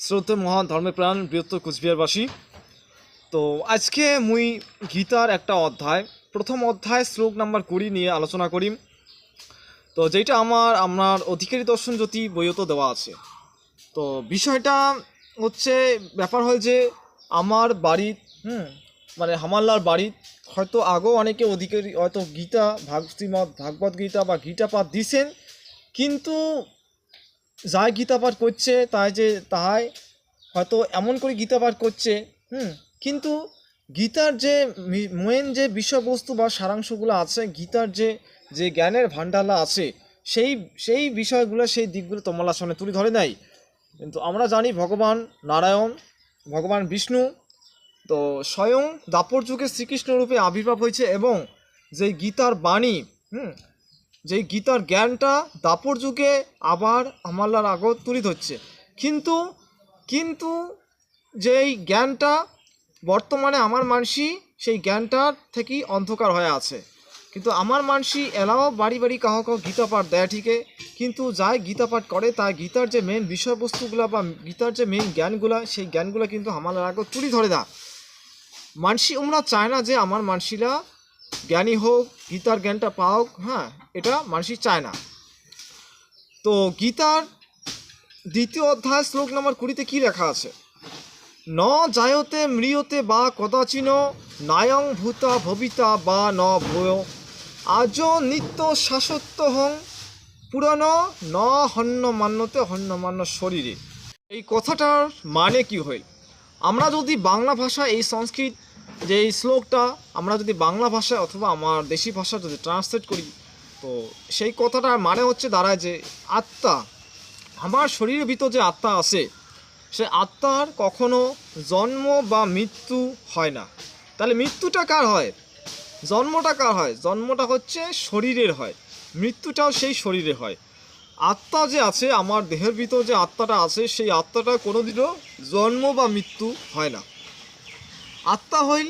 শ্রদ্ধে মহান ধর্মপ্রাণ বৃহত্তর কুচবিহারবাসী। তো আজকে মুই গীতার একটা অধ্যায়, প্রথম অধ্যায় শ্লোক নাম্বার 20 নিয়ে আলোচনা করি। তো যেটা আপনার অধিকারী দর্শন জ্যোতি বইতে দেওয়া আছে। তো বিষয়টা হচ্ছে ব্যাপার হয় যে আমার বাড়ির মানে হামাল্লার বাড়ির হয়তো আগেও অনেকে অধিকারী হয়তো গীতা শ্রীমদ্ ভাগবত গীতা বা গীতা পাঠ দিছেন, কিন্তু যাই গীতা পাঠ করছে তাই হয়তো এমন করে গীতা পাঠ করছে কিন্তু গীতার যে মেন যে বিষয়বস্তু বা সারাংশগুলো আছে, গীতার যে জ্ঞানের ভাণ্ডারটা আছে, সেই বিষয়গুলো সেই দিকগুলো তোমার সামনে তুলে ধরে নাই। কিন্তু আমরা জানি ভগবান নারায়ণ, ভগবান বিষ্ণু তো স্বয়ং দাপর যুগে শ্রীকৃষ্ণ রূপে আবির্ভাব হয়েছে, এবং যে গীতার বাণী যে গীতার জ্ঞানটা দাপর যুগে আবার আমাল্লার আগত তুলে ধরছে। কিন্তু যেই জ্ঞানটা বর্তমানে আমার মানসি সেই জ্ঞানটার থেকেই অন্ধকার হয়ে আছে। কিন্তু আমার মানসি এলাও বাড়ি বাড়ি কাহ গীতা পাঠ দেয় ঠিকই, কিন্তু যাই গীতা পাঠ করে তার গীতার যে মেন বিষয়বস্তুগুলো বা গীতার যে মেন জ্ঞানগুলো, সেই জ্ঞানগুলো কিন্তু আমার আগত তুলে ধরে না। মানসি ওমরা চায় না যে আমার মানসিরা জ্ঞানী হোক, গীতার জ্ঞানটা পাওক, এটা মানসি চায় না। তো গীতার দ্বিতীয় অধ্যায় শ্লোক নাম্বার 20 কি লেখা আছে? ন জায়তে মৃয়তে বা কদাচিন নায়ং ভূতা ভবিতা বা ন ভয় আজ নিত্য শাশ্বতহং পুরাণ ন হন্য মান্যতে হন্য মান্য শরীরে। এই কথাটার মানে কি হইল? আমরা যদি বাংলা ভাষা এই সংস্কৃত যে এই শ্লোকটা আমরা যদি বাংলা ভাষায় অথবা আমার দেশি ভাষা যদি ট্রান্সলেট করি, তো সেই কথাটার মানে হচ্ছে দাঁড়ায় যে আত্মা, আমার শরীরের ভিতর যে আত্মা আছে, সে আত্মার কখনো জন্ম বা মৃত্যু হয় না। তাহলে মৃত্যুটা কার হয়? জন্মটা কার হয়? জন্মটা হচ্ছে শরীরের হয়, মৃত্যুটাও সেই শরীরে হয়। আত্মা যে আছে, আমার দেহের ভিতর যে আত্মাটা আছে, সেই আত্মাটা কোনোদিনও জন্ম বা মৃত্যু হয় না। আত্মা হইল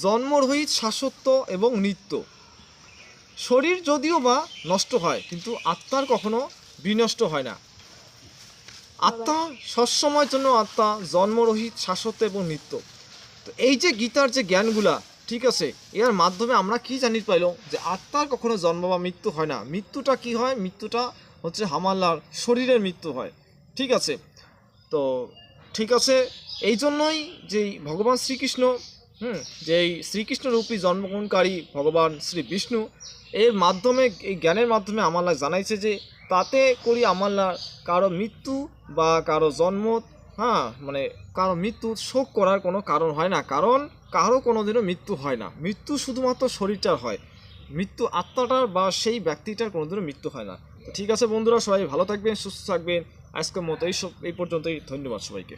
জন্মরহিত, শাশ্বত এবং নিত্য। শরীর যদিও বা নষ্ট হয়, কিন্তু আত্মার কখনো বিনষ্ট হয় না। আত্মা সবসময়ের জন্য আত্মা জন্মরহিত, শাশ্বত এবং নিত্য। তো এই যে গীতার যে জ্ঞানগুলা, ঠিক আছে, এর মাধ্যমে আমরা কি জানি পাইল যে আত্মার কখনো জন্ম বা মৃত্যু হয় না। মৃত্যুটা কি হয়? মৃত্যুটা হচ্ছে হামাল্লার শরীরের মৃত্যু হয়। ঠিক আছে, তো ঠিক আছে, এই জন্যই যে ভগবান শ্রীকৃষ্ণ যেই শ্রীকৃষ্ণ রূপী জন্মগ্রহণকারী ভগবান শ্রী বিষ্ণু, এর মাধ্যমে এই জ্ঞানের মাধ্যমে আমাল্লা জানাইছে যে তাতে করি আমাল্লার কারো মৃত্যু বা কারো জন্ম মানে কারো মৃত্যু শোক করার কোনো কারণ হয় না, কারণ কারো কোনোদিনও মৃত্যু হয় না। মৃত্যু শুধুমাত্র শরীরটার হয়, মৃত্যু আত্মাটার বা সেই ব্যক্তিটার কোনোদিনও মৃত্যু হয় না। ঠিক আছে বন্ধুরা, সবাই ভালো থাকবেন, সুস্থ থাকবেন। আজকের মতো এই পর্যন্তই। ধন্যবাদ সবাইকে।